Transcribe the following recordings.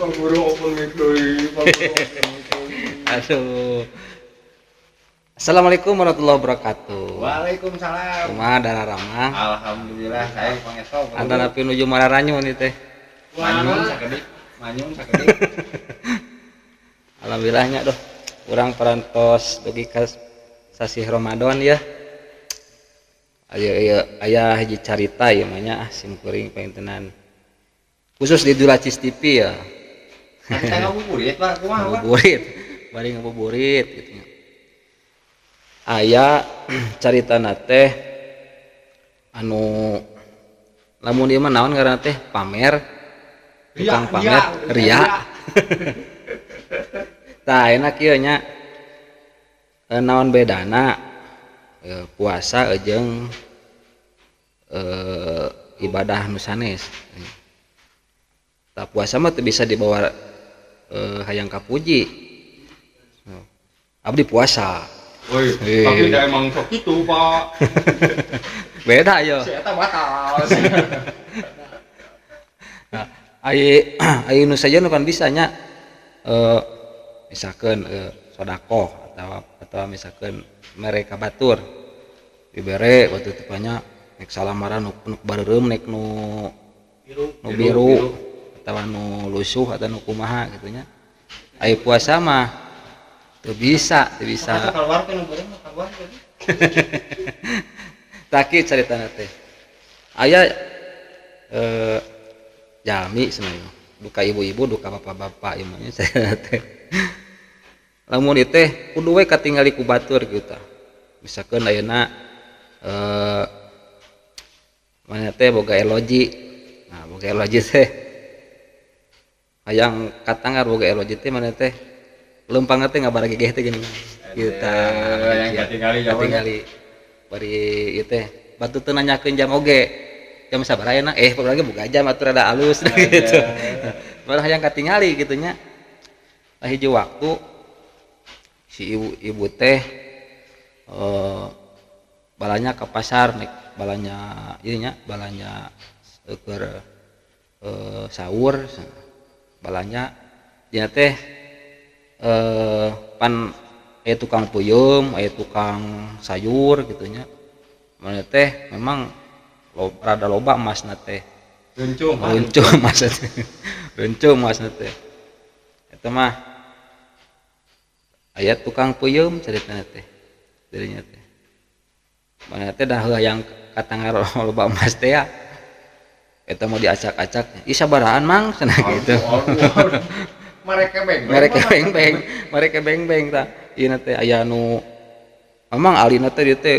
Paguro open mikroy, Aduh. Assalamualaikum warahmatullahi wabarakatuh. Waalaikumsalam. Kumaha dara ramah? Alhamdulillah saya pangesto. Anda napi nuju mararanyu nih teh. Manyun sakedik. Alhamdulillahnya doh. Urang parantos dugi ka sasih Ramadan ya. Aya hiji carita ieu mah nya simkuring paintenan. Khusus di Dulacis TV ya. Kita ngabuburit Pak, kumaha Pak? Ngabuburit. Bari ngabuburit gitu nya. Aya caritana teh anu lamun ieu mah naon ngaranna teh pamer. Tukang pamer ria. Tah enak ieu nya. Naon bedana puasa jeung ibadah nu sanes. Tah puasa mah teu bisa dibawa hayang kapuji. Abdi puasa. Woi, tapi da emang sok kitu, Pak. Beda yo. Si eta batal. Nah, ai nu saja nu kan bisa nya misalkeun sedekah atau misalkeun mereka batur dibere waktu itu banyak nek salamaran nu bareureum nek nu biru atau nu lusuh atau nu kumaha gitu nya. Ai puasa mah teu bisa. Keluar teh nu beureum keluar teh. Taki caritana teh. Aya jami sebenarnya. Duka ibu-ibu, duka bapak-bapak ieu mah saya teh. Lamun ieu teh kudu we katingali ku batur kitu tah. Misalkeun ayeuna mana teh boga eloji. Nah, boga eloji teh hayang katangar boga eloji teh mana teh leumpang teh ngabaragi geh teh gini. Kitu tah. Katingali bari ieu teh batu teu nanyakeun jam oge. Jam sabaraha ayeuna? Pokoknya boga jam atuh rada alus gitu. Malah hayang katingali kitu nya. Hiji waktu si ibu teh balanya ke pasar nek balanya ininya balanya keur sahur balanya dia teh pan aya tukang puyem aya tukang sayur gitunya mana teh memang rada loba emasna teh reuncuh emasna teh reuncuh emasna teh eta mah aya tukang puyem caritana teh dirinya teh mana teh dah hayang katangar loba emas teh ya eta mau diacak-acak ih sabarahan mang cenah gitu mereka beng tah ieu teh aya nu memang alina teh dieu teh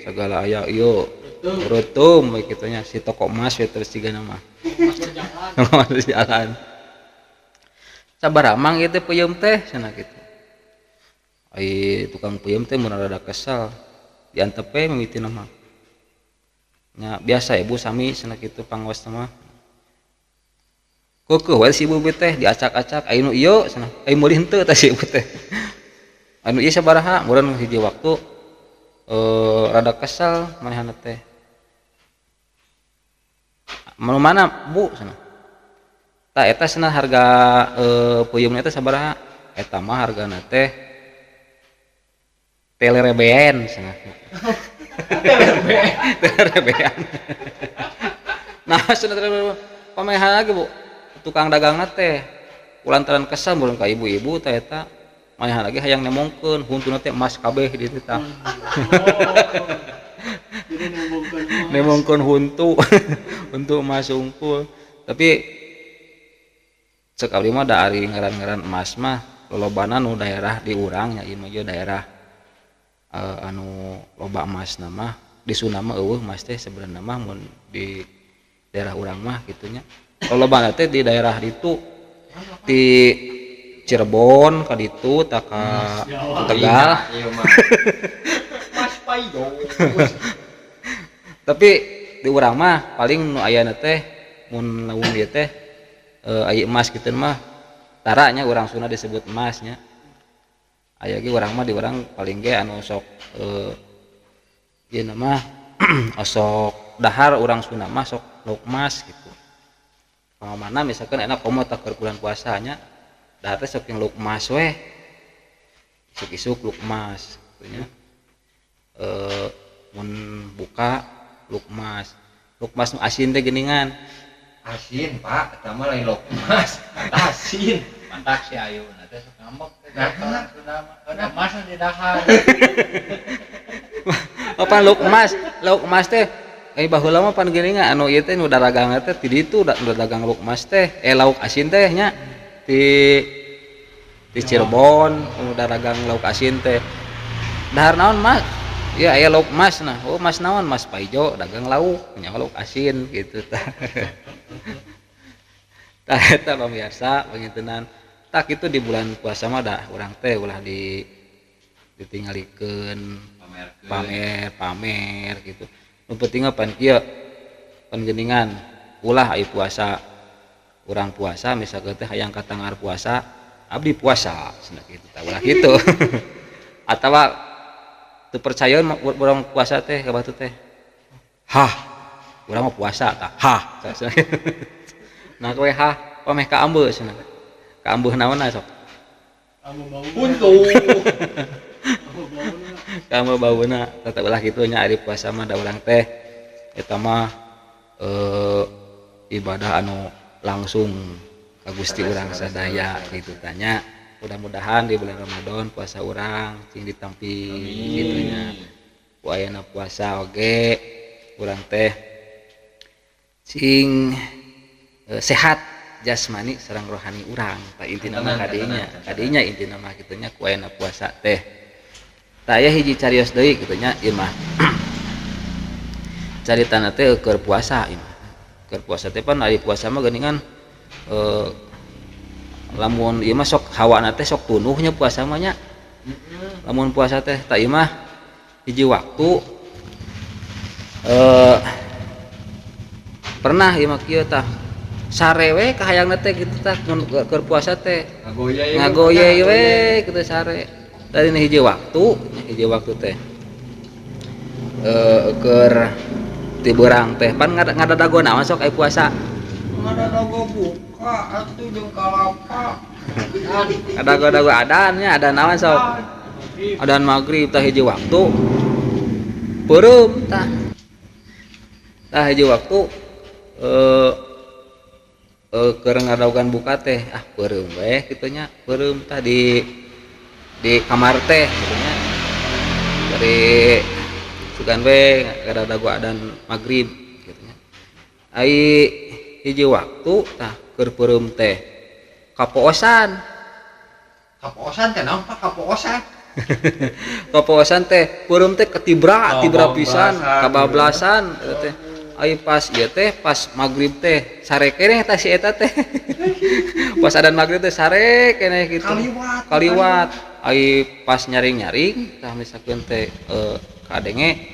sagala aya ieu reuteum we kitu nya si toko emas we terus sigana mah emas berjalan sabaraha mang ieu teh peuyeum teh cenah kitu ai tukang puyem teh mun rada kesel diantep we mimitina mah nya biasa ibu sami cenah kitu pangaos mah keukeut we si ibu teh diacak-acak ai nu ieu cenah ai meuli henteu tah si ibu teh anu ieu sabaraha meureun hiji waktu rada kesel manehna teh mana bu cenah tah eta cenah harga puyemna teh sabaraha eta mah hargana teh telerebean cenah telerebean nah cenah telerebean pamehan lagi bu tukang dagangna teh kulantaran kesal meureun ka ibu-ibu teh eta manehan lagi hayang nemongkeun huntuna teh emas kabeh di ditu tah Jadi nemongkeun huntu untuk emas unggul tapi cek abdi mah da ari ngaran-ngaran emas mah lolobana nu daerah di urang nya ieu mah daerah anu loba emas nama di Sunda mah eueuh emas teh sebenarnya mah mun di daerah urang mah gitunya lolobana teh di daerah ditu di Cirebon ka ditu tah ka Tegal Mas Paido. tapi di urang mah paling nu ayana teh mun lamun ieu teh aya emas kitu mah taranya urang Sunda disebut emasnya aya ge urang mah di urang paling ge anu sok ieu mah sok dahar urang Sunda mah sok lauk emas gitu pamana misalkan enak komo tak keur bulan puasanya da teh sok yang lukmas we isuk-isuk lukmas gitu nya mun buka lukmas nu asin teh geuningan Asin, Pak. Eta mah lain lokmas. Asin. Mantak si Ayu nanti sok ngambek Nah. udah mas di dahar apa lukmas teh baheula mah pan geuningan anu ieu teh nu daragang teh ti ditu da dagang lukmas teh lauk asin teh nya di Cirebon nu daragang lauk asin teh dahar naon Mas ya aya lauk mas nah oh mas naon Mas Paijo dagang lauk nya lauk asin gitu tah tah eta pamirsa pangintenan tak itu di bulan puasa mah dah urang teh ulah ditinggalikeun pamer gitu nu penting mah pan kieu pan geuningan ulah aya puasa urang puasa misalkan teh hayang katangar puasa abdi puasa cenah kitu tah ulah kitu atawa teu percaya urang puasa teh ka batu teh hah urang mah puasa tah hah nah kowe hah pameh ka ambeul cenah ka ambeul naonna sok Buntu. kamu bauna tetap ulah kitu nya ari puasa mah da urang teh eta mah ibadah anu langsung ka Gusti urang sadaya gitu tanya mudah-mudahan di bulan Ramadan puasa urang cing ditampi kitu nya ku ayeuna puasa oge urang teh cing sehat jasmani sareng rohani urang ta intina mah kadinya intina mah kitu nya ku ayeuna puasa teh tah aya hiji carios deui kitu nya ieu mah caritana teh keur puasa ieu mah keur puasa teh pan ari puasa mah geuningan lamun ieu mah sok hawana teh sok tunuhnya puasa mah nya lamun puasa teh tah ieu mah hiji waktu pernah ieu mah kieu tah sare we kahayangna teh kitu tah keur puasa teh ngagoye we kitu sare dari hiji waktu teh keur ti beurang teh pan ngadadago naon sok aya puasa Ngadadago buka atuh jeung kalapa. Adago adannya ada naon sok adan magrib tah hiji waktu peureum tah hiji waktu keur ngadaogan buka teh peureum we kitu nya peureum tah di kamar teh kitu nya dari sugan we ngadago adan magrib kitu nya ai hiji waktu tah keur peureum teh kapoosan Teh naon Pak kapoosan? kapoosan teh peureum teh ketibra pisan kabablasan eta teh ai pas ieu teh pas magrib teh sare keneh tah si eta teh pas adan magrib teh sare keneh kitu kaliwat ai pas nyaring tah misalkeun teh kadenge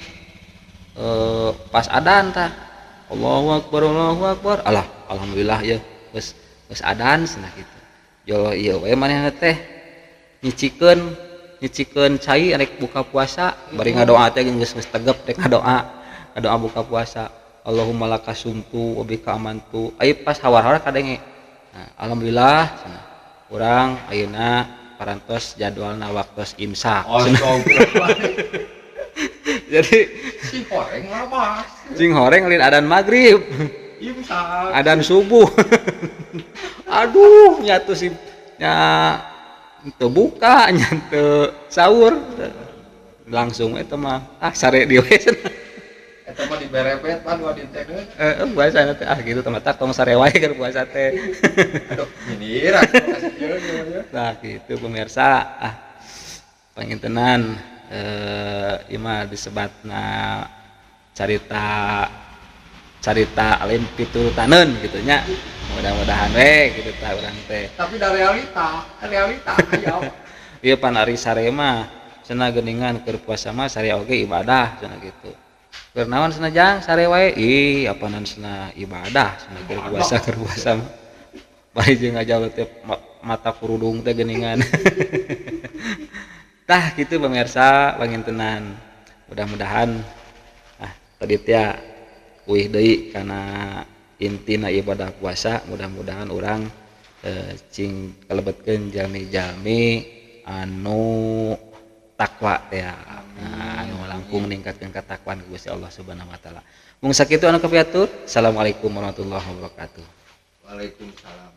pas adan tah Allahu akbar alhamdulillah ya geus adan cenah kitu jolo ieu we manehna teh nyicikeun cai rek buka puasa bari ngadoa teh geus tegep rek ngadoa buka puasa Allahumma lakasumtu wa bika amantu ai pas hawar-hawar kadenge nah, alhamdulillah cenah urang ayeuna parantos jadwalna waktos imsak jadi sing horeng lain adan magrib imsak adan subuh aduh nyatu sih nya teu buka nya teu sahur langsung eta mah sare di we eta mah diberepet pan dua dintekeun puasa teh gitu teman tak tong sare wae keur puasa teh aduh nyindir nah gitu pemirsa pangintenan ieu mah disebatna carita lain piturutaneun gitu nya mudah-mudahan we gitu tah urang teh tapi da realita aya ieu pan ari sare mah cenah geuningan keur puasa mah sare oge ibadah cenah gitu keur naon cenah jang sare wae apanan cenah ibadah cenah keur puasa mah bari jeung ngajawab teh mata kurudung teh geuningan tah gitu pemirsa pangintenan mudah-mudahan tadi teh uih deui kana intina ibadah puasa mudah-mudahan orang cing kalebetkeun jalmi-jalmi anu takwa teh ya. Nah, anu langkung ningkatkeun katakwaan ka Gusti Allah Subhanahu wa taala. Mung sakitu anu kapiatur. Assalamualaikum warahmatullahi wabarakatuh. Waalaikumsalam.